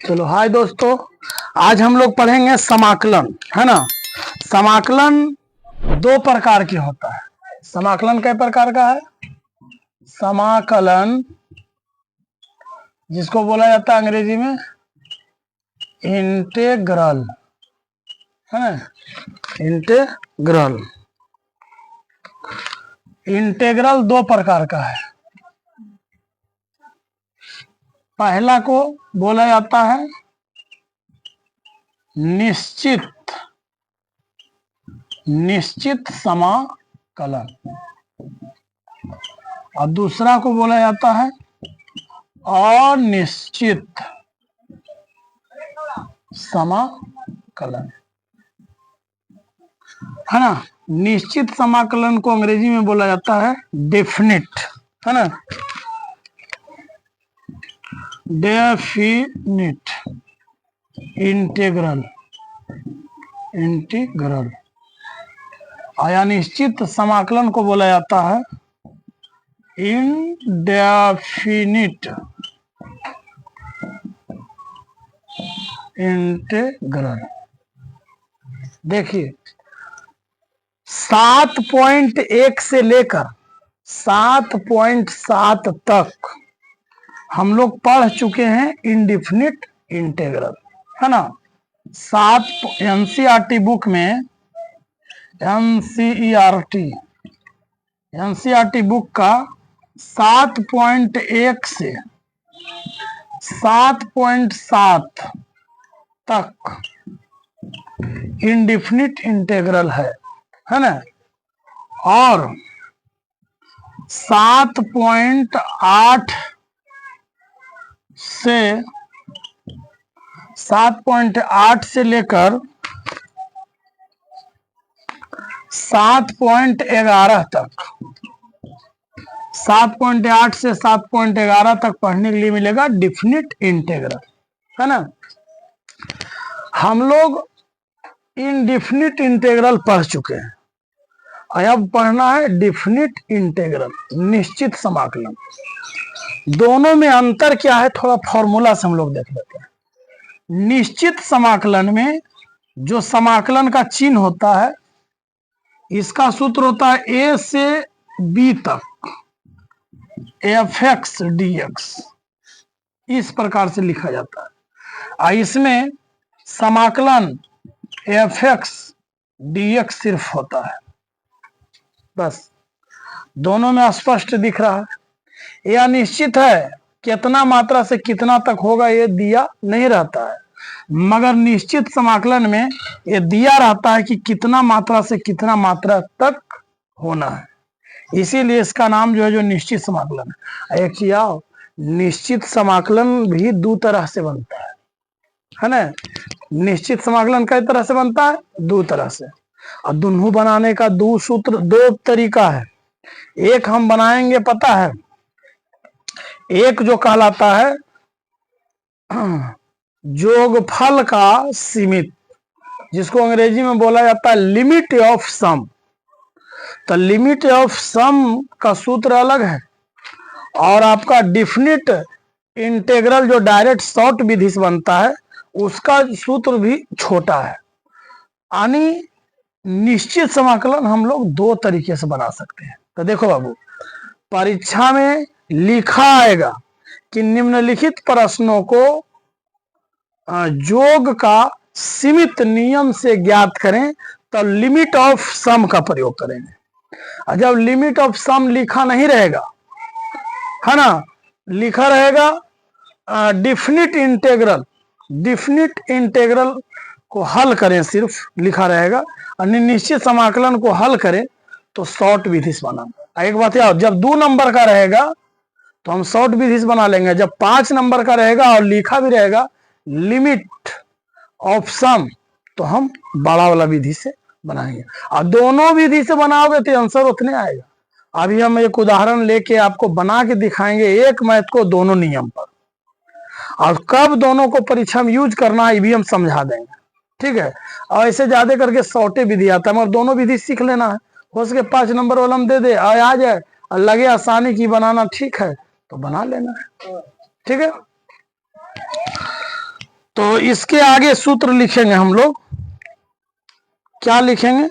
चलो हाय दोस्तों, आज हम लोग पढ़ेंगे समाकलन, है ना। समाकलन दो प्रकार की होता है। समाकलन कई प्रकार का है? समाकलन जिसको बोला जाता है अंग्रेजी में इंटेग्रल, है ना। इंटेग्रल इंटेग्रल दो प्रकार का है। पहला को बोला जाता है निश्चित समाकलन और दूसरा को बोला जाता है अनिश्चित समाकलन, है ना। निश्चित समाकलन को अंग्रेजी में बोला जाता है डेफिनिट, है ना। डेफिनिट इंटीग्रल और अनिश्चित समाकलन को बोला जाता है इनडेफिनिट इंटीग्रल। देखिए 7.1 से लेकर 7.7 तक हम लोग पढ़ चुके हैं इंडेफिनिट इंटीग्रल, है ना। एनसीईआरटी बुक में एनसीईआरटी बुक का 7.1 से 7.7 तक इंडेफिनिट इंटीग्रल है ना। और 7.8 से लेकर 7.11 तक, 7.8 से 7.11 तक पढ़ने के लिए मिलेगा डेफिनिट इंटीग्रल, है ना। हम लोग इनडेफिनिट इंटीग्रल पढ़ चुके हैं और अब पढ़ना है डेफिनिट इंटीग्रल, निश्चित समाकलन। दोनों में अंतर क्या है थोड़ा फॉर्मूला से हम लोग देख लेते हैं। निश्चित समाकलन में जो समाकलन का चिन्ह होता है, इसका सूत्र होता है ए से बी तक fx dx, इस प्रकार से लिखा जाता है। और इसमें समाकलन fx dx सिर्फ होता है, बस। दोनों में स्पष्ट दिख रहा है। यह निश्चित है कितना मात्रा से कितना तक होगा ये दिया नहीं रहता है, मगर निश्चित समाकलन में ये दिया रहता है कि कितना मात्रा से कितना मात्रा तक होना है। इसीलिए इसका नाम जो है जो निश्चित समाकलन है। एक याद, निश्चित समाकलन भी दो तरह से बनता है ना। निश्चित समाकलन कई तरह से बनता है? दो तरह से। और दोनों बनाने का दो तरीका है। एक हम बनाएंगे पता है, एक जो कहलाता है जोगफल का सीमित, जिसको अंग्रेजी में बोला जाता है लिमिट ऑफ सम। तो लिमिट ऑफ सम का सूत्र अलग है और आपका डेफिनिट इंटीग्रल जो डायरेक्ट शॉर्ट विधि से बनता है उसका सूत्र भी छोटा है। यानी निश्चित समाकलन हम लोग दो तरीके से बना सकते हैं। तो देखो बाबू, परीक्षा में लिखा आएगा कि निम्नलिखित प्रश्नों को योग का सीमित नियम से ज्ञात करें, तो लिमिट ऑफ सम का प्रयोग करेंगे। और जब लिमिट ऑफ सम लिखा नहीं रहेगा, है ना, लिखा रहेगा डेफिनिट इंटीग्रल को हल करें, सिर्फ लिखा रहेगा। और निश्चित समाकलन को हल करें तो शॉर्ट विधि से बनाना। एक बात याद, जब 2 नंबर का रहेगा तो हम शॉर्ट विधि से बना लेंगे। जब 5 नंबर का रहेगा और लिखा भी रहेगा लिमिट ऑफ सम, तो हम बड़ा वाला विधि से बनाएंगे। और दोनों विधि से बनाओगे तो आंसर उतने आएगा। अभी हम एक उदाहरण लेके आपको बना के दिखाएंगे, एक मैथ को दोनों नियम पर, और कब दोनों को परीक्षा में यूज करना है ये भी हम समझा देंगे, ठीक है। और ऐसे ज्यादा करके शॉर्टे विधि आता है, मगर दोनों विधि सीख लेना है। हो सके 5 नंबर वाला हम दे दे और आ जाए और लगे आसानी की बनाना, ठीक है, तो बना लेना है, ठीक है। तो इसके आगे सूत्र लिखेंगे हम लोग, क्या लिखेंगे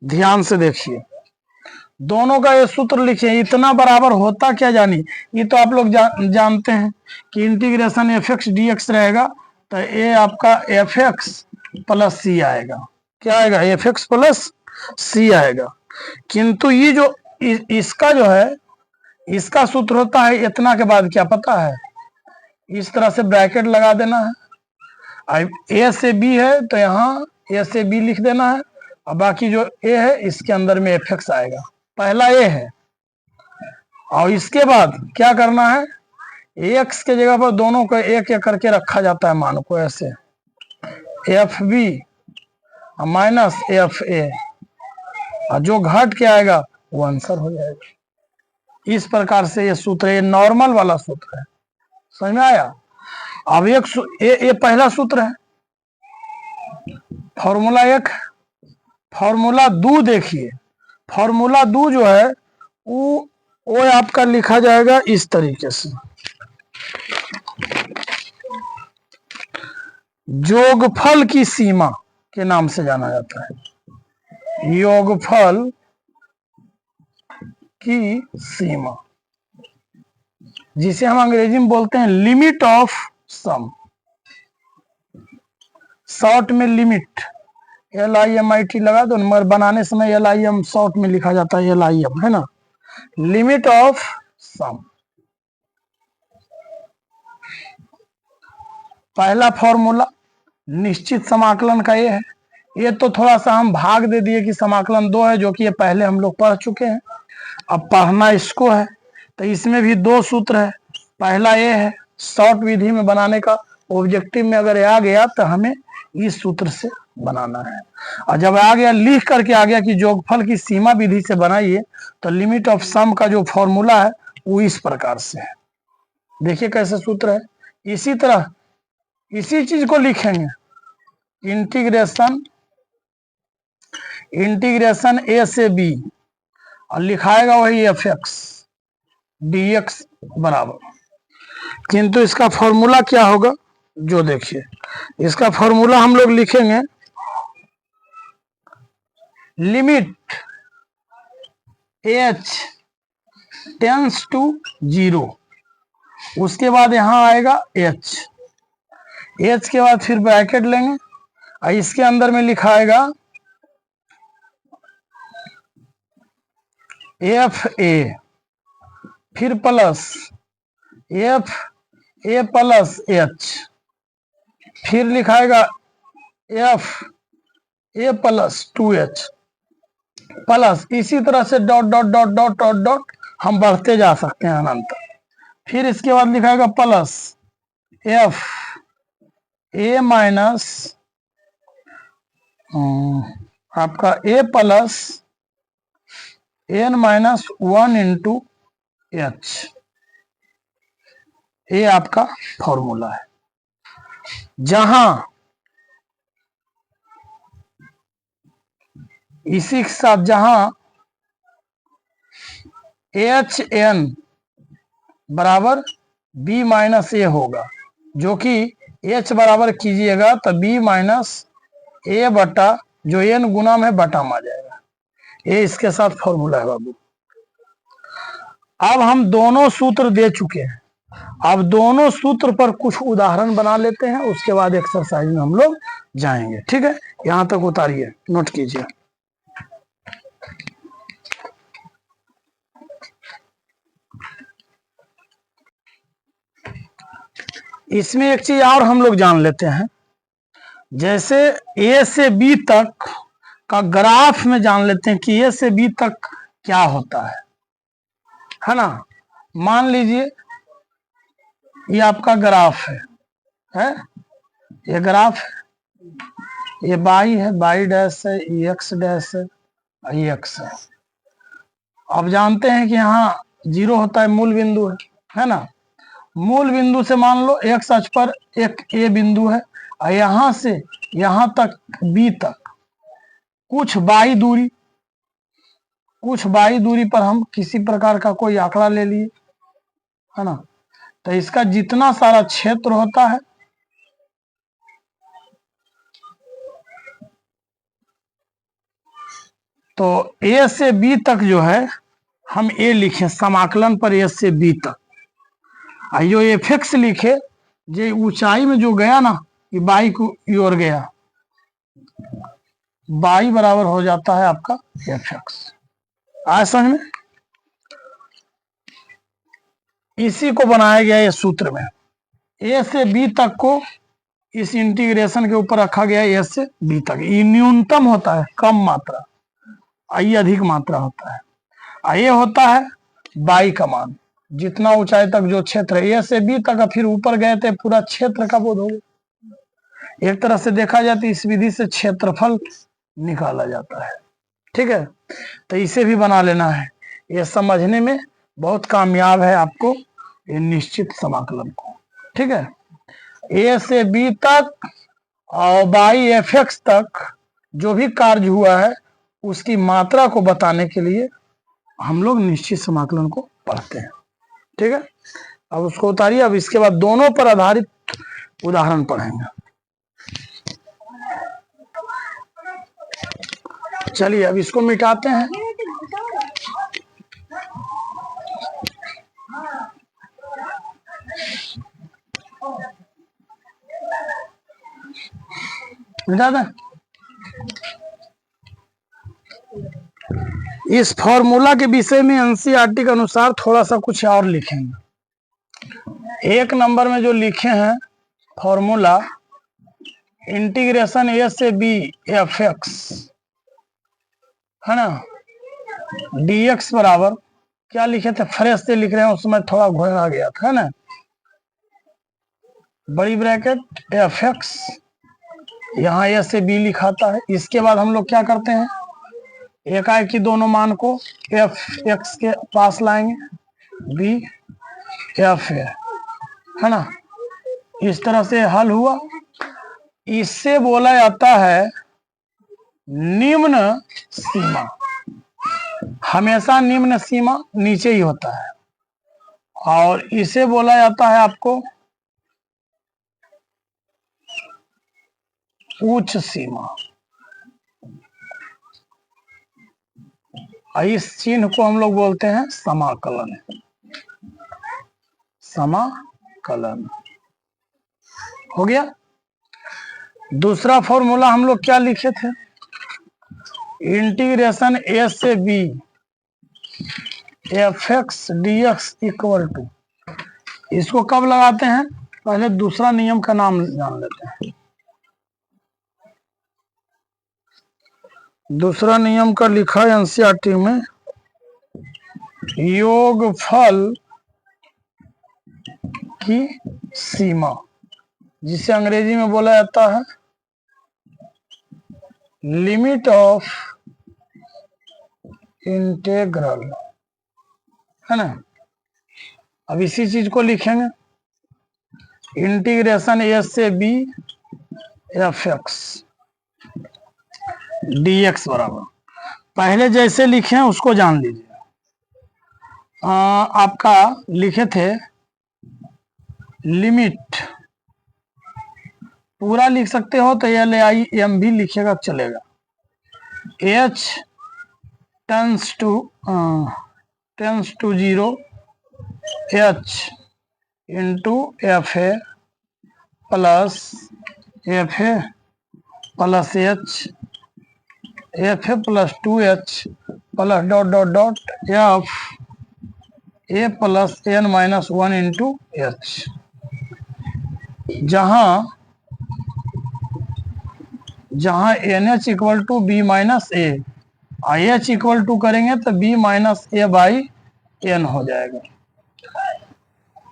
ध्यान से देखिए, दोनों का ये सूत्र लिखिए। इतना बराबर होता क्या जानी, ये तो आप लोग जानते हैं कि integration F X D x रहेगा, तो ये आपका एफ एक्स प्लस सी आएगा। क्या आएगा, एफ एक्स प्लस सी आएगा। किंतु ये जो इसका जो है, इसका सूत्र होता है इतना के बाद क्या पता है, इस तरह से ब्रैकेट लगा देना है। ए से बी है तो यहाँ ए से बी लिख देना है, और बाकी जो ए है इसके अंदर में एफ एक्स आएगा। पहला ए है, और इसके बाद क्या करना है, एक्स के जगह पर दोनों को एक एक करके रखा जाता है मान को, ऐसे F B minus F A, और जो घट के आएगा वो आंसर हो जाएगा। इस प्रकार से ये सूत्र, ये नॉर्मल वाला सूत्र है, समझ में आया। अब ये पहला सूत्र है, फॉर्मूला एक। फॉर्मूला दो देखिए, फॉर्मूला दो जो है वो आपका लिखा जाएगा इस तरीके से, योगफल की सीमा के नाम से जाना जाता है, योगफल की सीमा, जिसे हम अंग्रेजी में बोलते हैं लिमिट ऑफ सम, शॉर्ट में लिमिट, LIMIT लगा दो, नंबर बनाने समय LIM शॉर्ट में लिखा जाता है, LIM है ना, लिमिट ऑफ सम। पहला फॉर्मूला निश्चित समाकलन का ये है, ये तो थोड़ा सा हम भाग दे दिए कि समाकलन दो है, जो कि ये पहले हम लोग पढ़ चुके हैं, अब पढ़ना इसको है। तो इसमें भी दो सूत्र है, पहला ये है शॉर्ट विधि में बनाने का, ऑब्जेक्टिव में अगर आ गया तो हमें इस सूत्र से बनाना है, और जब आ गया लिख करके आ गया कि योगफल की सीमा विधि से बनाइए, तो लिमिट ऑफ सम का जो फॉर्मूला है वो इस प्रकार से है। देखिए कैसे सूत्र है। इसी तरह इसी चीज को लिखेंगे, इंटीग्रेशन ए से बी, और लिखाएगा वही एफ एक्स डी एक्स बराबर, किंतु इसका फॉर्मूला क्या होगा, जो देखिए इसका फॉर्मूला हम लोग लिखेंगे, लिमिट h टेंस टू 0, उसके बाद यहां आएगा h के बाद फिर ब्रैकेट लेंगे, और इसके अंदर में लिखाएगा एफ ए, फिर plus F A plus H, फिर लिखाएगा F A plus 2h plus, इसी तरह से dot dot dot dot dot dot हम बढ़ते जा सकते हैं अनंत। फिर इसके बाद लिखाएगा प्लस एफ ए माइनस आपका A plus n-1 into H, ये आपका फॉर्मूला है। जहां इसी के साथ जहां एच एन बराबर बी माइनस ए होगा, जो कि एच बराबर कीजिएगा तो बी माइनस ए बटा जो एन गुना में बटा में आ जाएगा, ये इसके साथ फॉर्मूला है बाबू। अब हम दोनों सूत्र दे चुके हैं, अब दोनों सूत्र पर कुछ उदाहरण बना लेते हैं, उसके बाद एक्सरसाइज में हम लोग जाएंगे। ठीक है, यहां तक उतारिए, नोट कीजिए। इसमें एक चीज और हम लोग जान लेते हैं, जैसे ए से बी तक का ग्राफ में जान लेते हैं कि ए से बी तक क्या होता है ना। मान लीजिए ये आपका ग्राफ है ये ग्राफ है, ये बाई है, बाई डैश है, ये एक्स डैश है, ये एक्स है। अब जानते हैं कि यहाँ 0 होता है, मूल बिंदु है ना। मूल बिंदु से मान लो एक्स अक्ष पर एक ए बिंदु है, और यहां से यहां तक बी तक कुछ बाई दूरी पर हम किसी प्रकार का कोई आंकड़ा ले लिए, है ना। तो इसका जितना सारा क्षेत्र होता है तो ए से बी तक जो है हम ए लिखे समाकलन पर ए से बी तक, जो एफ एक्स लिखे जे ऊंचाई में जो गया ना, ये बाई को ओर गया, बाई बराबर हो जाता है आपका एफ एक्स। आए समझ में? इसी को बनाया गया ये सूत्र में, ए से बी तक को इस इंटीग्रेशन के ऊपर रखा गया ए से बी तक। ये न्यूनतम होता है, कम मात्रा, ये अधिक मात्रा होता है। ये होता है बाई का मान, जितना ऊंचाई तक जो क्षेत्र है ए से बी तक, फिर ऊपर गए थे पूरा क्षेत्र का बोध हो गया। एक तरह से देखा जाए तो इस विधि से क्षेत्रफल निकाला जाता है। ठीक है, तो इसे भी बना लेना है, ये समझने में बहुत कामयाब है आपको ये निश्चित समाकलन को। ठीक है, ए से बी तक और बाई एफ एक्स तक जो भी कार्य हुआ है उसकी मात्रा को बताने के लिए हम लोग निश्चित समाकलन को पढ़ते हैं। ठीक है, अब उसको उतारिए। अब इसके बाद दोनों पर आधारित उदाहरण पढ़ेंगे। चलिए अब इसको मिटाते हैं। मिटा दें। इस फॉर्मूला के विषय में एनसीईआरटी के अनुसार थोड़ा सा कुछ और लिखेंगे। एक नंबर में जो लिखे हैं फॉर्मूला, इंटीग्रेशन ए से बी एफ एक्स है ना, डी एक्स बराबर क्या लिखे थे, फ्रेश से लिख रहे हैं, उसमें थोड़ा घोड़ा गया था ना, बड़ी ब्रैकेट एफ एक्स, यहाँ ए से बी लिखाता है। इसके बाद हम लोग क्या करते हैं, एकाएक की दोनों मान को एफ एक्स के पास लाएंगे, बी एफ है ना, इस तरह से हल हुआ। इससे बोला जाता है निम्न सीमा। हमेशा निम्न सीमा नीचे ही होता है, और इसे बोला जाता है आपको उच्च सीमा। इस चिन्ह को हम लोग बोलते हैं समाकलन। समाकलन हो गया। दूसरा फॉर्मूला हम लोग क्या लिखे थे, इंटीग्रेशन ए से B F X D X equal to, इसको कब लगाते हैं, पहले दूसरा नियम का नाम जान लेते हैं। दूसरा नियम का लिखा है एनसीईआरटी में, योगफल की सीमा, जिसे अंग्रेजी में बोला जाता है लिमिट ऑफ इंटेग्रल, है ना। अब इसी चीज को लिखेंगे, इंटीग्रेशन ए से B F X D X बराबर, पहले जैसे लिखे हैं उसको जान लीजिए। आपका लिखे थे लिमिट, पूरा लिख सकते हो तो एल आई एम भी लिखेगा चलेगा, H tends to 0 H into F A plus F A plus F A plus 2h plus dot dot dot F A plus N minus 1 into H, जहां N H equal to B minus A, H equal to करेंगे तो B minus A by N हो जाएगा।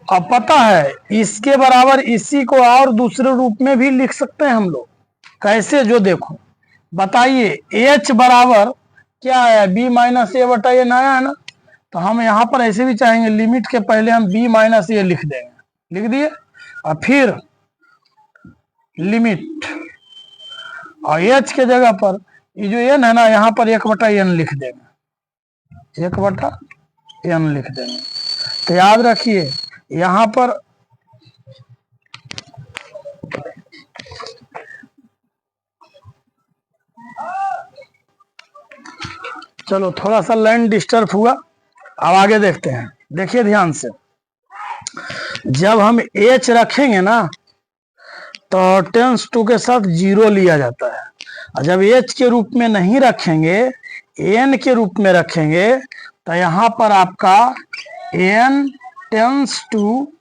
अब पता है इसके बराबर इसी को और दूसरे रूप में भी लिख सकते हैं हम लोग, कैसे, जो देखो बताइए, एच बराबर क्या है, बी माइनस ए बटा ए नया है ना, तो हम यहाँ पर ऐसे भी चाहेंगे, लिमिट के पहले हम बी माइनस ए लिख देंगे, लिख दिए, और फिर लिमिट, और एच के जगह पर ये जो एन है ना, यहाँ पर 1/n लिख देंगे, 1/n लिख देंगे। तो याद रखिए यहाँ पर चलो थोड़ा सा लाइन डिस्टर्ब हुआ, अब आगे देखते हैं। देखिए ध्यान से, जब हम एच रखेंगे ना तो 10 के साथ 0 लिया जाता है, और जब एच के रूप में नहीं रखेंगे, एन के रूप में रखेंगे, तो यहां पर आपका एन टेंस टू,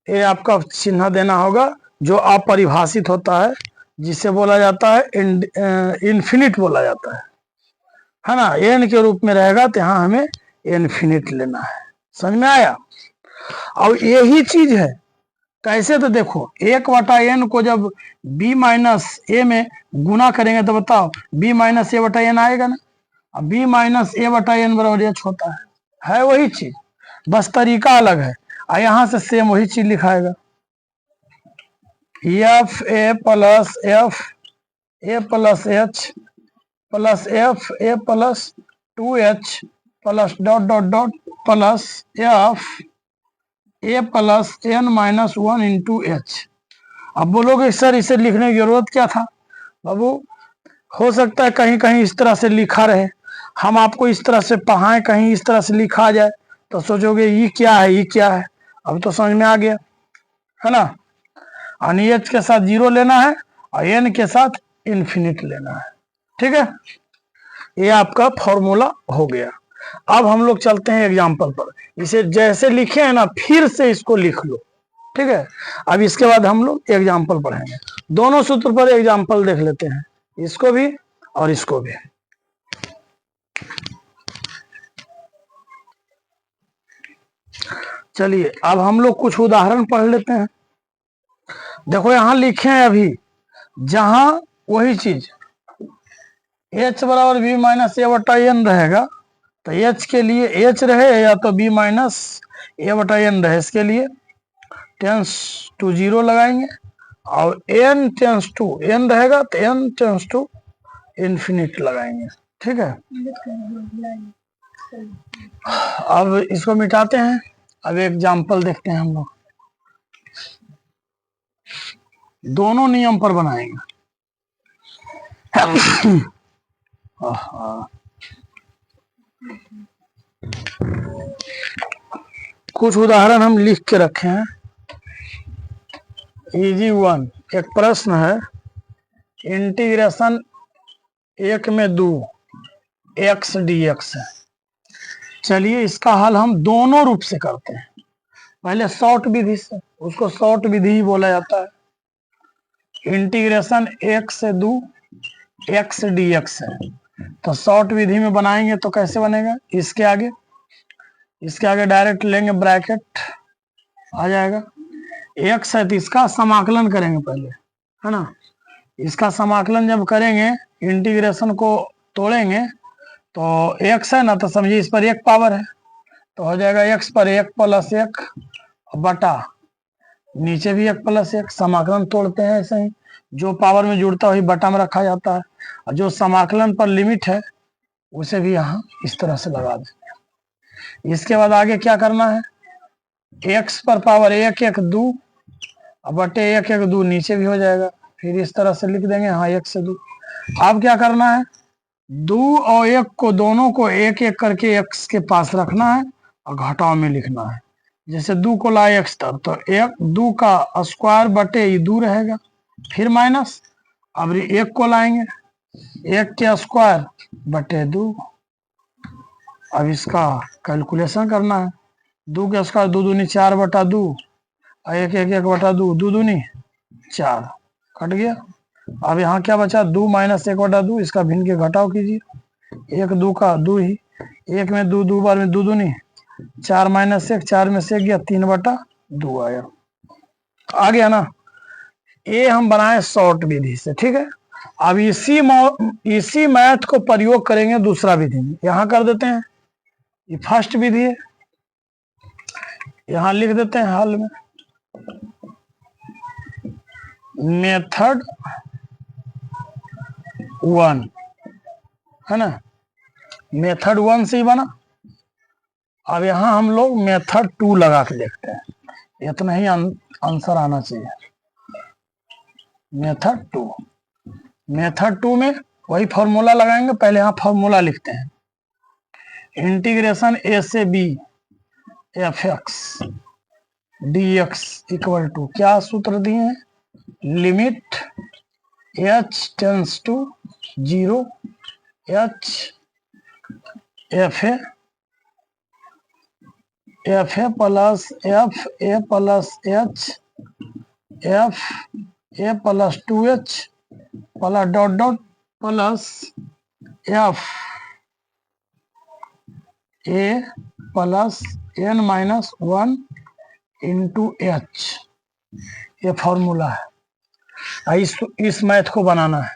ये आपका चिन्ह देना होगा जो अपरिभाषित होता है, जिसे बोला जाता है इन्फिनिट बोला जाता है ना। एन के रूप में रहेगा तो यहाँ हमें इन्फिनिट लेना है। समझ में आया? और यही चीज है, कैसे? तो देखो 1/n को जब b माइनस ए में गुना करेंगे तो बताओ b माइनस ए बटा एन आएगा ना। अब b माइनस ए बटा एन बराबर एच होता है वही चीज, बस तरीका अलग है। और यहां से सेम वही चीज लिखाएगा, F A plus F A plus H plus F A plus 2h plus dot dot dot plus F A plus N minus 1 into H. अब बोलोगे सर इसे लिखने की जरूरत क्या था? बाबू हो सकता है कहीं कहीं इस तरह से लिखा रहे, हम आपको इस तरह से पढ़ाएं, कहीं इस तरह से लिखा आ जाए तो सोचोगे ये क्या है, ये क्या है। अब तो समझ में आ गया है ना। और एच के साथ 0 लेना है और एन के साथ इन्फिनिट लेना है। ठीक है, ये आपका फॉर्मूला हो गया। अब हम लोग चलते हैं एग्जाम्पल पर, इसे जैसे लिखे हैं ना फिर से इसको लिख लो। ठीक है, अब इसके बाद हम लोग एग्जाम्पल पढ़ेंगे। दोनों सूत्र पर एग्जाम्पल देख लेते हैं, इसको भी और इसको भी। चलिए अब हम लोग कुछ उदाहरण पढ़ लेते हैं। देखो यहां लिखे हैं अभी, जहां वही चीज h बराबर b माइनस ए बटा एन रहेगा, तो h के लिए h रहे या तो b माइनस ए बटा एन रहे, इसके लिए टेंस टू 0 लगाएंगे, और n टेंस टू n रहेगा तो n टेंस टू इन्फिनिट लगाएंगे। ठीक है, अब इसको मिटाते हैं। अब एग्जाम्पल देखते हैं हम लोग, दोनों नियम पर बनाएंगे। कुछ उदाहरण हम लिख के रखे हैं। इजी 1, एक प्रश्न है, इंटीग्रेशन 1 में 2 x dx है। चलिए इसका हल हम दोनों रूप से करते हैं। पहले शॉर्ट विधि से, उसको शॉर्ट विधि ही बोला जाता है। इंटीग्रेशन 1 से 2 x dx है, तो शॉर्ट विधि में बनाएंगे तो कैसे बनेगा? इसके आगे डायरेक्ट लेंगे, ब्रैकेट आ जाएगा। x है तो इसका समाकलन करेंगे पहले, है ना। इसका समाकलन जब करेंगे, इंटीग्रेशन को तोड़ेंगे तो x है ना, तो समझिए इस पर 1 पावर है, तो हो जाएगा x पर 1 प्लस 1 बटा नीचे भी 1 प्लस 1। समाकलन तोड़ते हैं ऐसे ही, जो पावर में जुड़ता है वही बटा में रखा जाता है, और जो समाकलन पर लिमिट है उसे भी यहाँ इस तरह से लगा देंगे। इसके बाद आगे क्या करना है, x पर पावर 1 1 2 बटे 1 1 2 नीचे भी हो जाएगा, फिर इस तरह से लिख देंगे, हाँ 1 से 2। अब क्या करना है, 2 और 1 को दोनों को 1 1 करके x के पास रखना है और घटाव में लिखना है। जैसे 2 को लाए x तक, तो 2 का स्क्वायर बटे ये 2 रहेगा, फिर माइनस। अब 1 को लाएंगे, 1 के स्क्वायर बटे 2। अब इसका कैलकुलेशन करना है, 2 के स्क्वायर 2 दूनी 4 बटा 2 और 1 1 1 बटा 2, 2 दूनी 4, कट गया। अब यहाँ क्या बचा, 2 माइनस 1 बटा 2, इसका भिन्न के घटाव कीजिए। 1 2 का 2 ही, 1 में 2 2 बार में 2 दूनी 4 माइनस 1, 4 में से 1 गया, 3 बटा 2 आया। आ गया ना। ये हम बनाए शॉर्ट विधि से। ठीक है, अब इसी मैथ को प्रयोग करेंगे दूसरा विधि में। यहाँ कर देते हैं, ये फर्स्ट विधि है, यहाँ लिख देते हैं हल में, मेथड 1, है ना। मेथड 1 से ही बना। अब यहाँ हम लोग मेथड 2 लगा के देखते हैं, इतना ही आंसर आना चाहिए। मेथड 2 में वही फॉर्मूला लगाएंगे, पहले यहाँ फॉर्मूला लिखते हैं। इंटीग्रेशन ए से B F X D X equal to, क्या सूत्र दिए हैं, limit H tends to 0 H F A plus F A plus H F A plus 2h plus dot dot plus F A plus n minus 1 into H, ये formula है। इस math को बनाना है,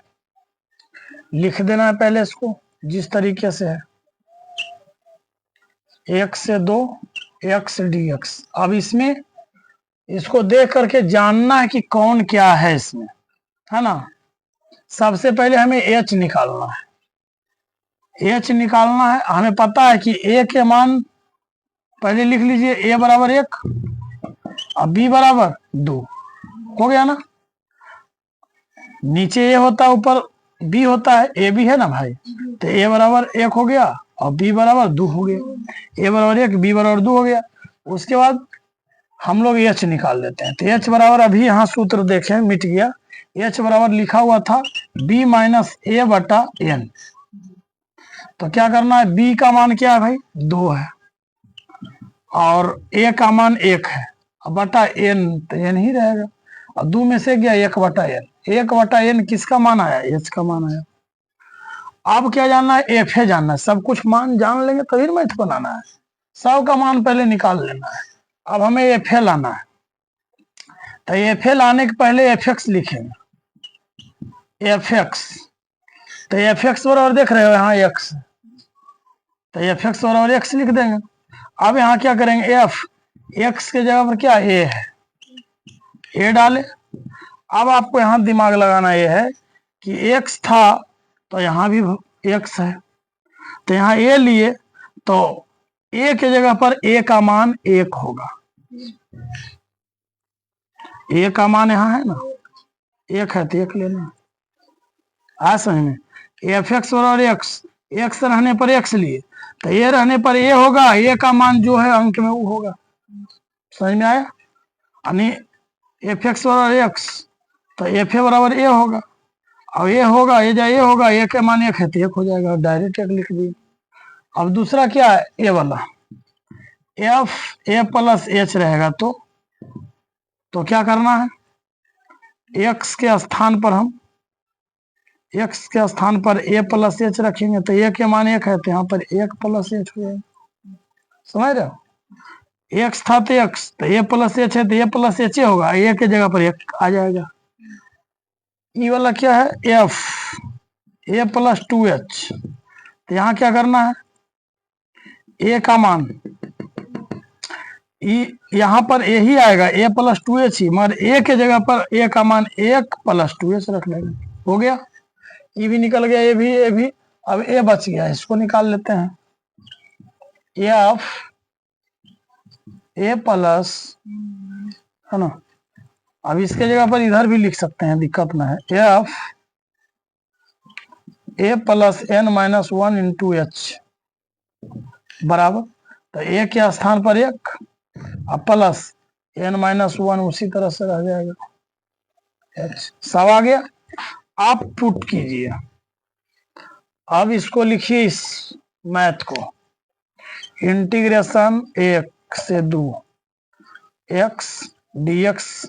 लिख देना है पहले इसको जिस तरीके से है, 1 से 2 x dx। अब इसमें इसको देख करके जानना है कि कौन क्या है इसमें, है ना। सबसे पहले हमें h निकालना है, h निकालना है। हमें पता है कि a के मान पहले लिख लीजिए, a बराबर 1 और b बराबर 2, हो गया ना। नीचे a होता है, ऊपर b होता है, a भी है ना भाई, तो a बराबर 1 हो गया और b बराबर 2 हो गया। a बराबर 1 b बराबर 2 हो गया। उसके बाद हम लोग h निकाल लेते हैं। तो h बराबर, अभी यहाँ सूत्र देखें मिट गया, h बराबर लिखा हुआ था b माइनस a बटा n। तो क्या करना है, b का मान क्या है भाई, 2 है, और a का मान 1 है, अब बटा n तो n ही रहेगा, और 2 में से गया 1 बटा n। 1 बटा n किसका मान आया, h का मान आया। अब क्या जानना है, एफ ए जानना है। सब कुछ मान जान लेंगे तभी मैथ बनाना है, सब का मान पहले निकाल लेना है। अब हमें एफ ए लाना है, तो एफ ए लाने के पहले एफ एक्स लिखेंगे, एफ एक्स। तो एफ एक्स बराबर देख रहे हो यहाँ एक्स, तो एफ एक्स बराबर एक्स लिख देंगे। अब यहाँ क्या करेंगे, एफ एक्स के जगह पर क्या ए है, ए डाले। अब आपको यहाँ दिमाग लगाना ये है कि एक्स था तो यहाँ भी एक्स है, तो यहाँ ए लिए तो ए के जगह पर ए का मान 1 होगा। ए का मान यहाँ है ना 1 है, तो 1 लेना आ समझ में। एफ एक्स बराबर एक्स, एक्स रहने पर एक्स लिए तो ए रहने पर ए होगा, ए का मान जो है अंक में वो होगा। समझ में आया, यानी एफ एक्स बराबर एक्स तो एफ ए बराबर ए होगा, अब ए होगा, ए होगा, ए के मान 1 है तो 1 हो जाएगा, डायरेक्ट 1 लिख दिए। अब दूसरा क्या है, ए वाला, एफ ए प्लस एच रहेगा, तो क्या करना है, एक्स के स्थान पर हम एक्स के स्थान पर ए प्लस एच रखेंगे, तो ए के मान 1 है तो यहाँ पर 1 प्लस एच हो जाएगा। समझ रहे हो, एक्स था तो एक्स, तो ए प्लस एच है तो ए प्लस एच होगा, ए के जगह पर 1 आ जाएगा। ई वाला क्या है, एफ ए प्लस 2h, तो यहाँ क्या करना है, ए का मान यहाँ पर ए ही आएगा, ए प्लस 2h ही, मगर ए के जगह पर ए का मान 1 प्लस 2h रख लेंगे, हो गया। ई भी निकल गया, ए भी। अब ए बच गया, इसको निकाल लेते हैं, एफ ए प्लस, है ना। अब इसके जगह पर इधर भी लिख सकते हैं, दिक्कत ना है, F A plus n minus 1 into H बराबर, तो ए के स्थान पर 1 और प्लस n माइनस 1 उसी तरह से रह जाएगा, h सब आ गया। आप पुट कीजिए, अब इसको लिखिए, इस मैथ को, इंटीग्रेशन 1 से 2 x dx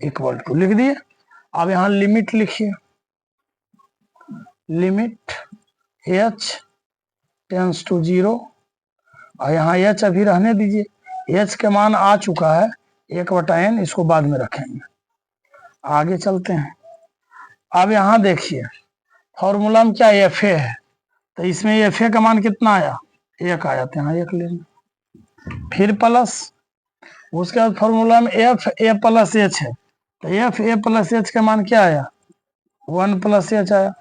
इक्वल टू लिख दिए। अब यहाँ लिमिट लिखिए, लिमिट h टेंस टू 0, और यहाँ h अभी रहने दीजिए, h के मान आ चुका है 1 बटा n, इसको बाद में रखेंगे। आगे चलते हैं। अब यहाँ देखिए फॉर्मूला में क्या एफ ए है, तो इसमें एफ ए का मान कितना आया, 1 आया, तो यहाँ 1 लेंगे। फिर प्लस, उसके बाद फॉर्मूला में एफ ए प्लस एच है, तो एफ ए प्लस एच का मान क्या आया, 1 प्लस एच आया।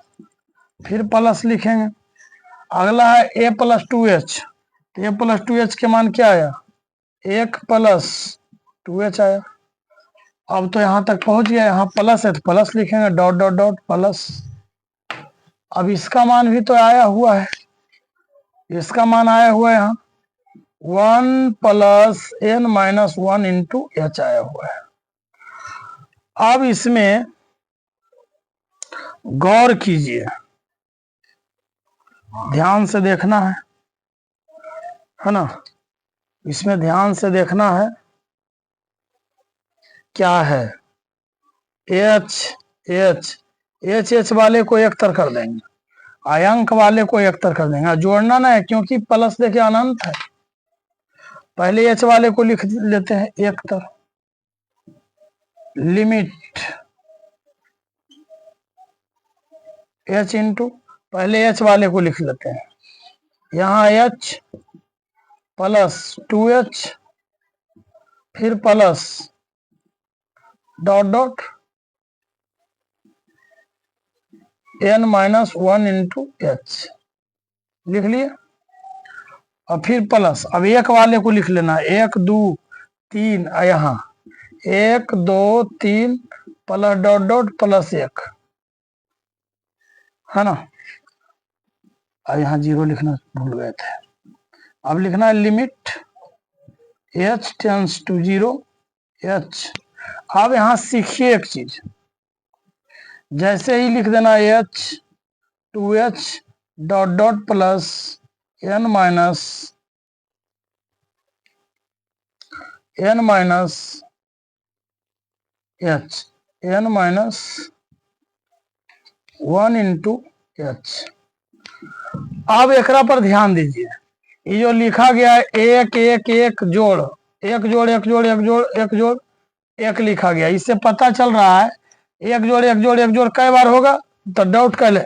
फिर प्लस लिखेंगे। अगला है ए प्लस 2h, तो ए प्लस 2h के मान क्या आया, 1 प्लस 2h आया। अब तो यहाँ तक पहुंच गया, यहाँ प्लस है तो प्लस लिखेंगे, डॉट डॉट डॉट प्लस, अब इसका मान भी तो आया हुआ है, इसका मान आया हुआ है यहाँ 1 plus n minus 1 into H आया हुआ है। अब इसमें गौर कीजिए, ध्यान से देखना है ना, इसमें ध्यान से देखना है क्या है। एच एच एच एच वाले को एक तर कर देंगे, अंक वाले को एक तर कर देंगे, जोड़ना ना है क्योंकि प्लस देखिए अनंत है। पहले एच वाले को लिख लेते हैं एक तर, लिमिट एच इंटू, पहले एच वाले को लिख लेते हैं, यहाँ एच प्लस 2h फिर plus dot dot n minus 1 into H लिख लिए, और फिर प्लस, अब एक वाले को लिख लेना 1 2 3, यहाँ 1 2 3 प्लस डॉट डॉट प्लस 1 है ना, और यहाँ 0 लिखना भूल गए थे। अब लिखना है limit h tends to 0 h। अब यहाँ सीखिए एक चीज, जैसे ही लिख देना h 2h dot dot plus n minus h n minus 1 into H. अब एकरा पर ध्यान दीजिए, ये जो लिखा गया है एक एक एक जोड़ एक जोड़ एक जोड़ एक जोड़ एक जोड़ एक लिखा गया, इससे पता चल रहा है एक जोड़ एक जोड़ एक जोड़ कई बार होगा, तो डाउट कर ले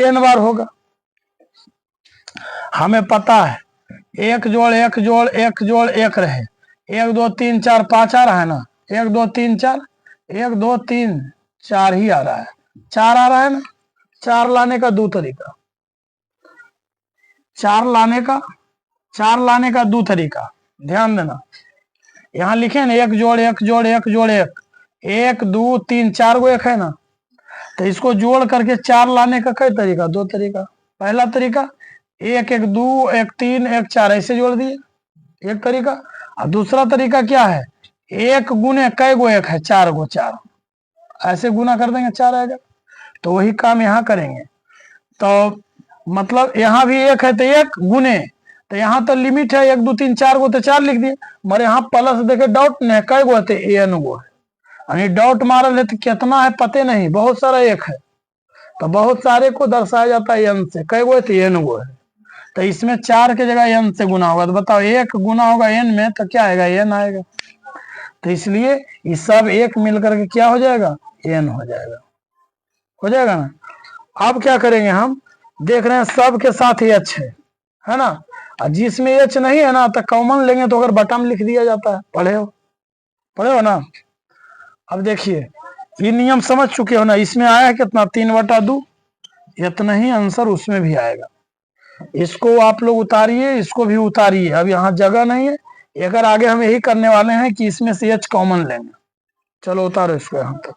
n बार होगा। हमें पता है एक जोड़ एक जोड़ एक जोड़ एक रहे, 1 2 3 4 5 आ रहा है ना, 1 2 3 4 1 2 3 4 ही आ रहा है, 4 आ रहा है ना। 4 लाने का दो तरीका, 4 लाने का दो तरीका, ध्यान देना। यहाँ लिखे ना एक जोड़ एक जोड़ एक जोड़ एक, 1 2 3 4 गो एक है ना, तो इसको जोड़ करके 4 लाने का कई तरीका, दो तरीका। पहला तरीका 1 1 2 1 3 1 4 ऐसे जोड़ दिए, एक तरीका। और दूसरा तरीका क्या है, 1 गुने कई गो एक है, 4 गो 4, ऐसे गुना कर देंगे 4 आएगा। तो वही काम यहाँ करेंगे, तो मतलब यहाँ भी एक है तो 1 गुने, तो यहाँ तो लिमिट है 1 2 3 4 गो, तो 4 लिख दिए, मगर यहाँ प्लस देखे डॉट ने कई गो थे, n गो है, यानी डॉट मारल है तो कितना है पते नहीं, बहुत सारा एक है, तो बहुत सारे को दर्शाया जाता है n से, कई गो है तो n गो है, तो इसमें 4 के जगह n से गुना होगा, तो बताओ 1 गुना होगा n में तो क्या आएगा, n आएगा। तो इसलिए ये सब एक मिलकर के क्या हो जाएगा, n हो जाएगा ना। अब क्या करेंगे, हम देख रहे हैं सब के साथ ही h है ना, और जिसमें h नहीं है ना तो कॉमन लेंगे, तो अगर बटन लिख दिया जाता है, पढ़े हो ना। अब देखिए ये नियम समझ चुके हो ना, इसमें आया है कितना 3/2, इतना ही आंसर उसमें भी आएगा। इसको आप लोग उतारिए, इसको भी उतारिए, अब यहाँ जगह नहीं है, अगर आगे हम यही करने वाले हैं कि इसमें से h कॉमन लेंगे। चलो उतारो इसको यहाँ तक।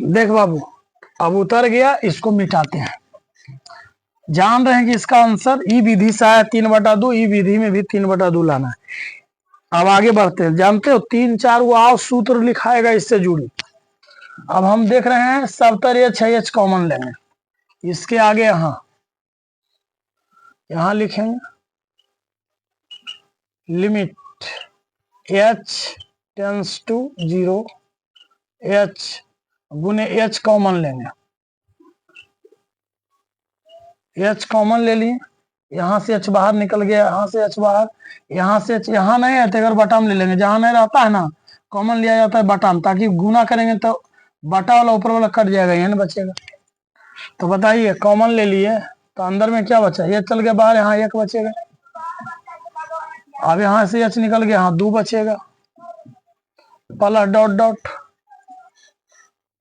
देख बाबू अब उतर गया, इसको मिटाते हैं। जान रहे हैं कि इसका आंसर ई विधि से आया 3/2, ई विधि में भी 3/2 लाना है। अब आगे बढ़ते हैं, जानते हो 3 4 वो आओ सूत्र लिखाएगा इससे जुड़ी। अब हम देख रहे हैं सब तरह h कॉमन लेंगे, इसके आगे यहाँ लिखेंगे limit h tends to 0 h गुने h कॉमन लेंगे, h कॉमन ले लिए, यहाँ से h बाहर निकल गया, यहाँ से h बाहर, यहाँ से h यहाँ नहीं है तो अगर बटन ले लेंगे, जहाँ नहीं रहता है ना कॉमन लिया जाता है बटन, ताकि गुना करेंगे तो बटा वाला ऊपर वाला कट जाएगा, ये नहीं बचेगा। तो बताइए कॉमन ले लिए तो अंदर में क्या बचा, ये चल गया बाहर, यहाँ 1 बचेगा। अब यहाँ से h निकल गया, यहाँ 2 बचेगा, प्लस डॉट डॉट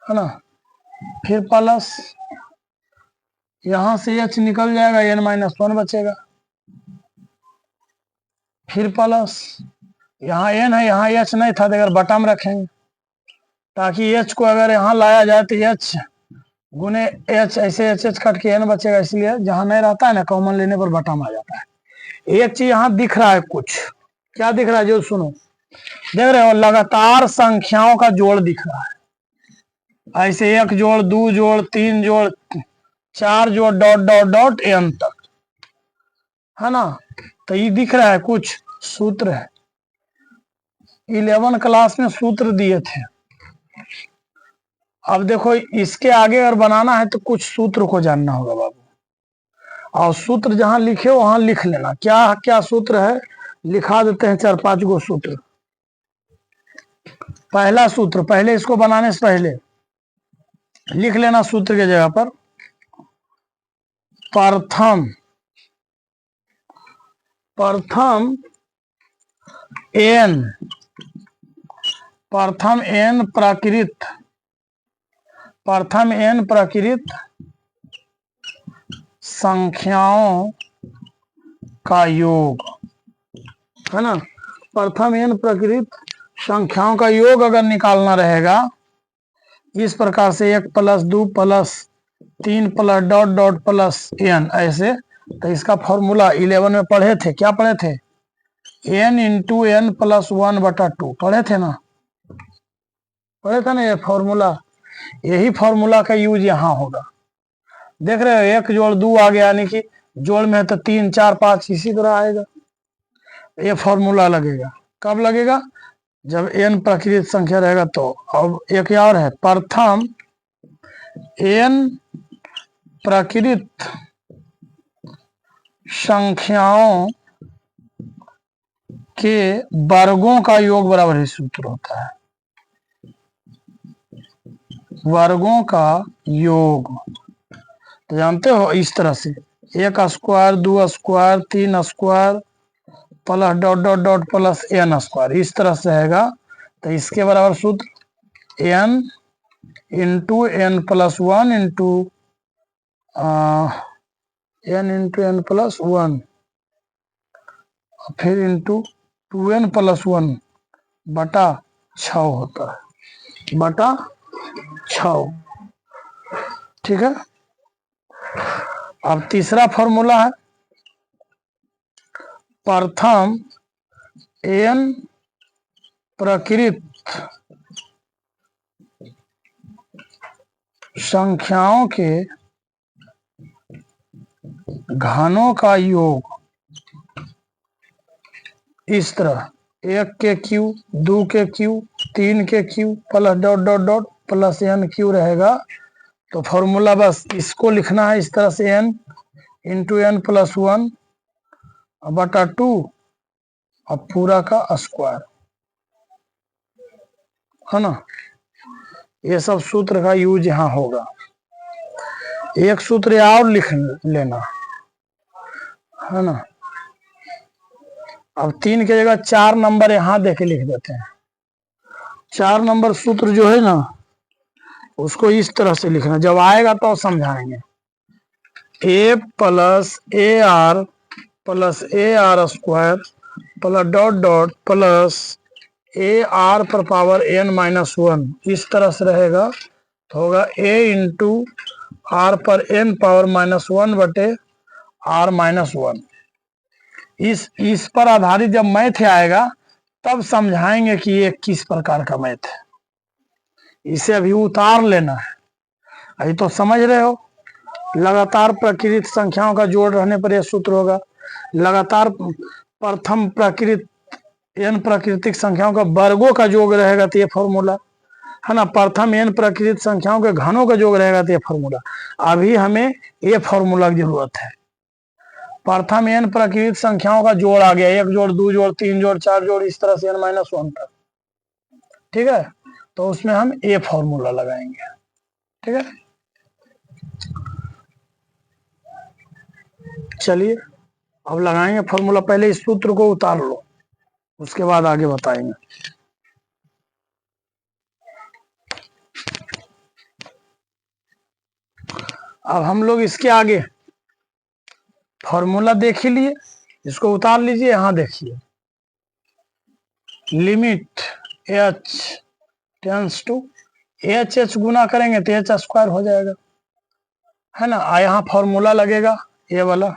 है ना, फिर प्लस यहाँ से h निकल जाएगा, n माइनस 1 बचेगा, फिर प्लस यहाँ n है, यहाँ h नहीं था तो अगर बटन रखेंगे ताकि एच को अगर यहाँ लाया जाए तो एच गुने एच, ऐसे एच एच कट के एन बचेगा, इसलिए जहां नहीं रहता है ना कॉमन लेने पर बटम आ जाता है। एक चीज यहाँ दिख रहा है कुछ, क्या दिख रहा है जो सुनो, देख रहे हो लगातार संख्याओं का जोड़ दिख रहा है, ऐसे 1 जोड़ 2 जोड़ 3 जोड़ 4 जोड़ डॉट डॉट डॉट एन तक, है ना। तो ये दिख रहा है कुछ सूत्र है, 11 क्लास में सूत्र दिए थे। अब देखो इसके आगे अगर बनाना है तो कुछ सूत्र को जानना होगा बाबू, और सूत्र जहां लिखे वहां लिख लेना, क्या क्या सूत्र है लिखा देते हैं, 4-5 गो सूत्र। पहला सूत्र, पहले इसको बनाने से पहले लिख लेना सूत्र के जगह पर, प्रथम n प्राकृत संख्याओं का योग, है ना। प्रथम n प्राकृत संख्याओं का योग अगर निकालना रहेगा इस प्रकार से 1 + 2 + 3 + डॉट डॉट प्लस n, ऐसे, तो इसका फॉर्मूला 11 में पढ़े थे, क्या पढ़े थे, n × n + 1/2 पढ़े थे ना, पढ़े थे ना ये फॉर्मूला। यही फॉर्मूला का यूज यहाँ होगा। देख रहे हो 1 जोड़ 2 आ गया, यानी कि जोड़ में है तो 3 4 5 इसी तरह आएगा, ये फॉर्मूला लगेगा। कब लगेगा, जब n प्राकृत संख्या रहेगा तो। अब एक और है, प्रथम n प्राकृत संख्याओं के वर्गों का योग बराबर ही सूत्र होता है, वर्गों का योग। तो जानते हो इस तरह से 1 square 2 square 3 square plus dot dot dot plus n square, इस तरह से रहेगा। तो इसके बराबर सूत्र n × n + 1 n × n + 1 फिर इंटू 2n + 1 बटा 6 होता है, बटा 6, ठीक है। अब तीसरा फॉर्मूला है, प्रथम n प्राकृत संख्याओं के घनों का योग, इस तरह 1 के क्यू 2 के क्यू 3 के Q plus dot dot dot plus n Q रहेगा। तो फॉर्मूला बस इसको लिखना है इस तरह से, n × n + 1 बटा 2 और पूरा का स्क्वायर, है ना। ये सब सूत्र का यूज यहाँ होगा। एक सूत्र और लिख लेना, है ना। अब 3 के जगह 4 नंबर यहाँ देके लिख देते हैं। 4 नंबर सूत्र जो है ना उसको इस तरह से लिखना, जब आएगा तो समझाएंगे। a + ar + ar² plus dot dot plus ar⁻n-1, इस तरह से रहेगा। तो होगा a × r⁻n⁻1 बटे r-1। इस पर आधारित जब मैथ आएगा तब समझाएंगे कि ये किस प्रकार का मैथ है, इसे अभी उतार लेना है। अभी तो समझ रहे हो, लगातार प्राकृत संख्याओं का जोड़ रहने पर यह सूत्र होगा। लगातार प्रथम प्राकृत n प्राकृतिक संख्याओं का वर्गों का योग रहेगा तो ये फॉर्मूला, है ना। प्रथम n प्राकृतिक संख्याओं के घनों का योग रहेगा तो ये फॉर्मूला। अभी हमें ये फॉर्मूला की जरूरत है। प्रथम n प्राकृतिक संख्याओं का जोड़ आ गया, 1 जोड़ 2 जोड़ 3 जोड़ 4 जोड़ इस तरह से n-1 तक, ठीक है। तो उसमें हम ये फॉर्मूला लगाएंगे, ठीक है। चलिए अब लगाएंगे फॉर्मूला, पहले इस सूत्र को उतार लो उसके बाद आगे बताएंगे। अब हम लोग इसके आगे फॉर्मूला देख ही लिए, इसको उतार लीजिए। यहां देखिए, limit h tends to H H गुना करेंगे तो एच स्क्वायर हो जाएगा, है ना। यहाँ फॉर्मूला लगेगा ये वाला,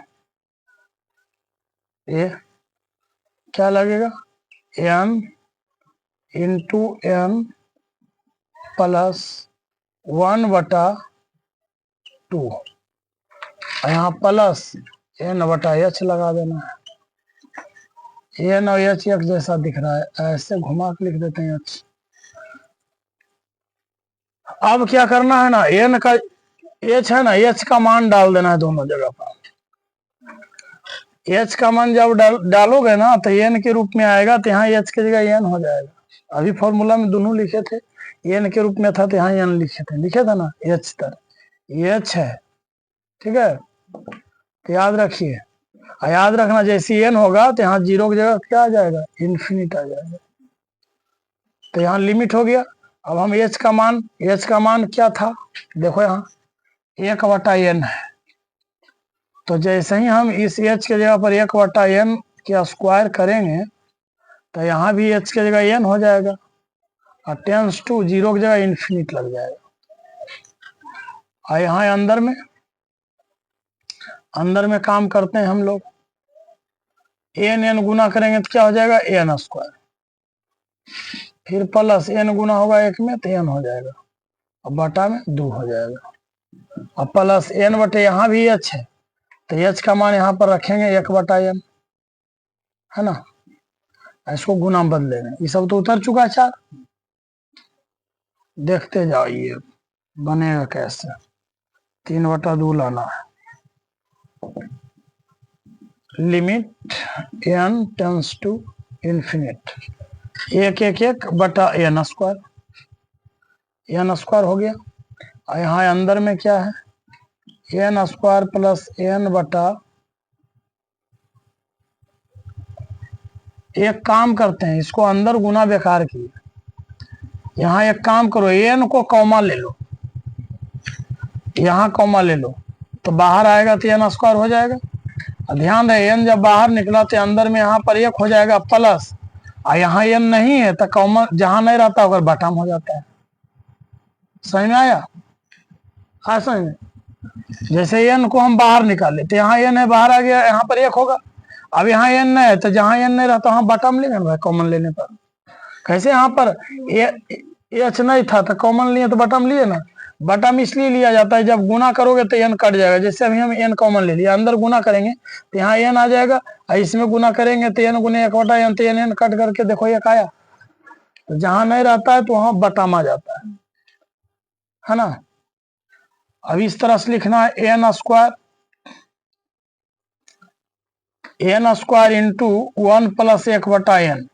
ये क्या लगेगा, एन इंटू एन प्लस 1/2, यहाँ प्लस n/h लगा देना है। एन और एच एक जैसा दिख रहा है, ऐसे घुमा के लिख देते हैं एच। अब क्या करना है ना, एन का एच है ना, एच का मान डाल देना है दोनों जगह पर। एच का मान जब डालोगे ना तो एन के रूप में आएगा, तो यहाँ एच की जगह एन हो जाएगा। अभी फॉर्मूला में दोनों लिखे थे, एन के रूप में था तो यहाँ एन लिखे थे ना, एच तक एच है, ठीक है। तो याद रखिए, याद रखना जैसे एन होगा तो यहाँ 0 की जगह क्या आ जाएगा, इन्फिनिट आ जाएगा। तो यहाँ लिमिट हो गया। अब हम एच का मान क्या था, देखो यहाँ 1/n है, तो जैसे ही हम इस एच के जगह पर 1/n के स्क्वायर करेंगे तो यहाँ भी एच के जगह n हो जाएगा, और टेंस टू 0 की जगह इन्फिनिट लग जाएगा। और यहाँ अंदर में काम करते हैं हम लोग, n गुना करेंगे तो क्या हो जाएगा, n स्क्वायर, फिर प्लस n गुना होगा एक में तो n हो जाएगा, और बटा में 2 हो जाएगा, और प्लस n बटे यहाँ भी h है तो h का मान यहाँ पर रखेंगे 1/n, है ना। इसको गुना बदलेंगे, ये सब तो उतर चुका है 4। देखते जाइए बनेगा कैसे, 3/2 लाना है। Limit n tends to infinite 1/n square हो गया। और यहाँ अंदर में क्या है, n स्क्वायर प्लस n बटा, एक काम करते हैं, इसको अंदर गुना बेकार किए, यहाँ एक काम करो, n को कॉमा ले लो, यहाँ कॉमा ले लो तो बाहर आएगा तो n स्क्वायर हो जाएगा। ध्यान रहे n जब बाहर निकला तो अंदर में यहाँ पर 1 हो जाएगा प्लस, और यहाँ n नहीं है तो कॉमा जहां नहीं रहता अगर बटम हो जाता है। समझ में आया, हाँ समझ में। जैसे n को हम बाहर निकाले तो यहाँ n है, बाहर आ गया, यहाँ पर 1 होगा। अब यहाँ n है तो जहां n नहीं रहता वहां बटम लेंगे भाई, कॉमन लेने पर। कैसे, यहाँ पर एच नहीं था तो कॉमन लिए तो बटम लिए ना। बटम इसलिए लिया जाता है जब गुना करोगे तो n कट जाएगा, जैसे अभी हम n कॉमन ले लिया, अंदर गुना करेंगे तो यहाँ n आ जाएगा, और इसमें गुना करेंगे तो n गुने 1/n, तो n कट करके देखो 1 आया, तो जहां नहीं रहता है तो वहां बटम आ जाता है ना। अब इस तरह से लिखना है n स्क्वायर इंटू 1 + 1/n,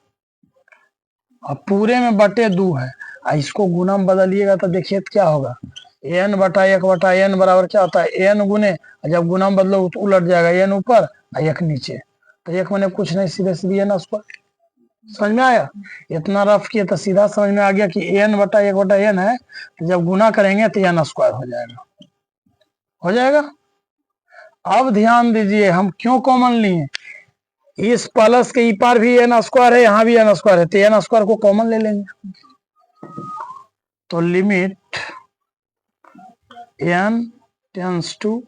अब पूरे में बटे 2 है, इसको गुना में बदलिएगा तो देखिए तो क्या होगा, n/1/n बराबर क्या होता है, n गुने, जब गुना में बदलो तो उलट जाएगा, n ऊपर और 1 नीचे, तो 1 मैंने कुछ नहीं, सीधे सीधे n स्क्वायर। समझ में आया, इतना रफ किया तो सीधा समझ में आ गया कि n/1/n है, तो जब गुना करेंगे तो n स्क्वायर हो जाएगा। अब ध्यान दीजिए हम क्यों कॉमन लिए, इस प्लस के पार भी n स्क्वायर है, यहाँ भी n स्क्वायर है, तो n स्क्वायर को कॉमन ले लेंगे। तो limit n tends to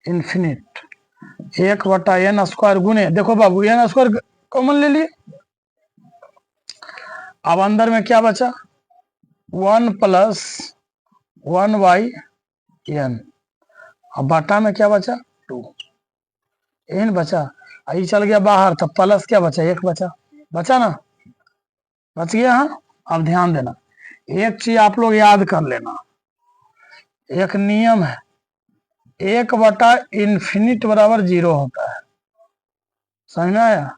infinite 1/n square गुने, देखो बाबू n स्क्वायर कॉमन ले लिए, अब अंदर में क्या बचा, 1 + 1/n, अब बटा में क्या बचा, 2 n बचा, आई चल गया बाहर, तो प्लस क्या बचा, 1 बचा ना, बच गया। हाँ, अब ध्यान देना, एक चीज आप लोग याद कर लेना, एक नियम है, 1/∞ बराबर 0 होता है। समझ में आया,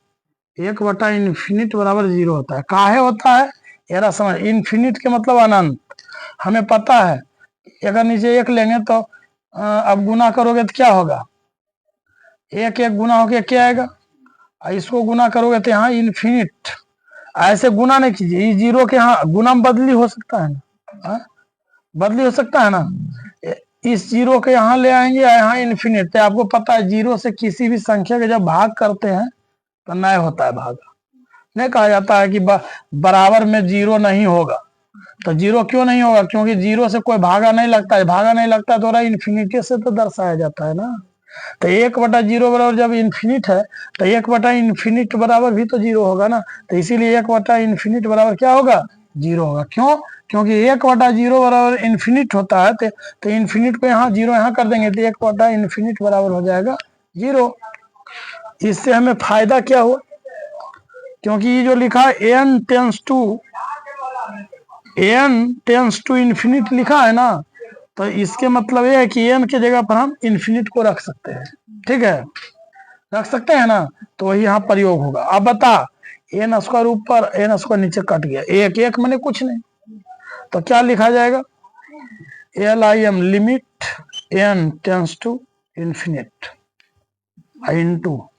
1/∞ बराबर 0 होता है, काहे होता है यार, समझ, इन्फिनिट के मतलब अनंत, हमें पता है, अगर नीचे 1 लेंगे तो अब गुना करोगे तो क्या होगा, 1 गुना होके क्या आएगा, इसको गुना करोगे तो यहाँ इन्फिनिट, ऐसे गुना नहीं कीजिए, 0 के यहाँ गुना में बदली हो सकता है ना, बदली हो सकता है ना, इस 0 के यहाँ ले आएंगे, यहाँ इन्फिनिट, तो आपको पता है 0 से किसी भी संख्या के जब भाग करते हैं तो नय होता है भाग, नहीं कहा जाता है कि बराबर में 0 नहीं होगा, तो जीरो क्यों नहीं होगा? क्योंकि जीरो से कोई भागा नहीं लगता है, भागा नहीं लगता है तो इन्फिनिटी से तो दर्शाया जाता है ना। तो 1/0 बराबर जब इन्फिनिट है तो 1/इन्फिनिट बराबर भी तो जीरो होगा ना। तो इसीलिए 1/इन्फिनिट बराबर क्या होगा? जीरो होगा। क्यों? क्योंकि 1/0 बराबर इन्फिनिट होता है तो इन्फिनिट को यहाँ जीरो यहाँ कर देंगे तो 1/इन्फिनिट बराबर हो जाएगा जीरो। इससे हमें फायदा क्या हुआ? क्योंकि ये जो लिखा है n टेंस टू इन्फिनिट लिखा है ना, तो इसके मतलब ये है कि n के जगह पर हम इन्फिनिट को रख सकते हैं। ठीक है, रख सकते हैं ना, तो वही यहाँ प्रयोग होगा। अब बता, n स्क्वायर ऊपर n स्क्वायर नीचे कट गया, एक एक मैंने कुछ नहीं, तो क्या लिखा जाएगा? LIM limit n tends to infinite into,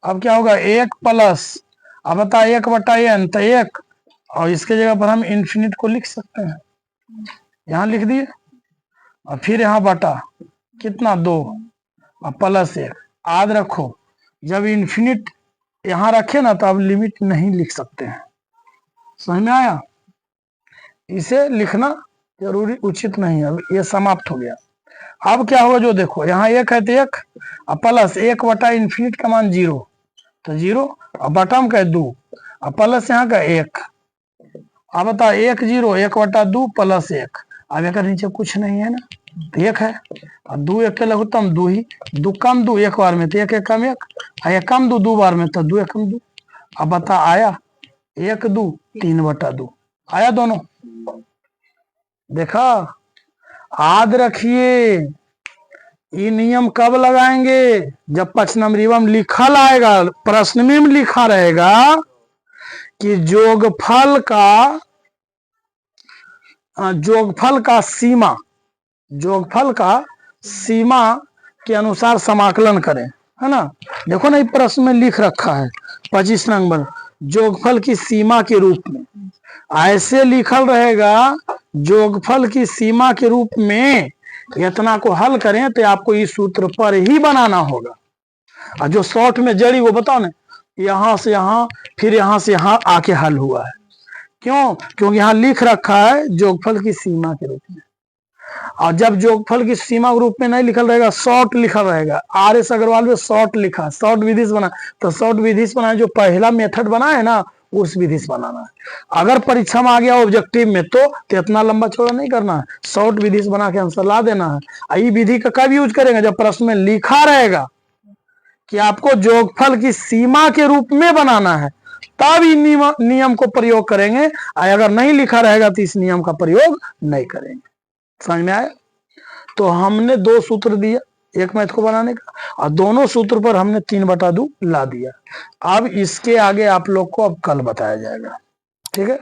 अब क्या होगा? 1 प्लस, अब बता 1/n, तो 1 और इसके जगह पर हम इन्फिनिट को लिख सकते हैं, यहाँ लिख दिए, और फिर यहाँ बटा कितना 2 और प्लस 1। याद रखो जब इन्फिनिट यहाँ रखे ना तो अब लिमिट नहीं लिख सकते हैं। समझ में आया? इसे लिखना जरूरी उचित नहीं है। अब ये समाप्त हो गया। अब क्या होगा? जो देखो यहाँ 1 है तो 1 और प्लस 1/इन्फिनिट का मान 0, तो 0 और बटम का 2 और प्लस यहाँ का 1। अब बता 1 0 1/2 प्लस 1, अब एक नीचे कुछ नहीं है ना, तो 1 है और 2 1 के लघुत्तम 2 ही, 2 कम 2 1 बार में तो 1 1 कम 1, 1 कम 2 2 बार में तो 2 1 कम 2। अब बता आया 1 2 3/2 आया दोनों? देखा? याद रखिए ये नियम कब लगाएंगे? जब 5 नंबरी में लिखल आएगा, प्रश्न में लिखा रहेगा कि जोगफल का सीमा के अनुसार समाकलन करें, है ना। देखो ना, प्रश्न में लिख रखा है 25 नंबर, जोगफल की सीमा के रूप में। ऐसे लिखल रहेगा जोगफल की सीमा के रूप में, इतना को हल करें तो आपको इस सूत्र पर ही बनाना होगा। और जो शॉर्ट में जड़ी वो बताओ ना, यहां से यहां फिर यहां से यहां आके हल हुआ है। क्यों? क्योंकि यहां लिख रखा है जोगफल की सीमा के रूप में। और जब जोगफल की सीमा के रूप में नहीं लिखल रहेगा, शॉर्ट लिखा रहेगा, RS अग्रवाल में शॉर्ट लिखा, शॉर्ट विधि से बना, तो शॉर्ट विधि से बना, जो पहला मेथड बना है ना उस विधि से बनाना है। अगर परीक्षा में आ गया ऑब्जेक्टिव में तो इतना लंबा चौड़ा नहीं करना है, शॉर्ट विधि से बना के आंसर ला देना है। ये विधि का कब यूज करेंगे? जब प्रश्न में लिखा रहेगा कि आपको जोगफल की सीमा के रूप में बनाना है, तब इन नियम को प्रयोग करेंगे। अगर नहीं लिखा रहेगा तो इस नियम का प्रयोग नहीं करेंगे। समझ में आया? तो हमने 2 सूत्र दिया एक मैथ को बनाने का, और दोनों सूत्र पर हमने 3/2 ला दिया। अब इसके आगे आप लोग को अब कल बताया जाएगा। ठीक है।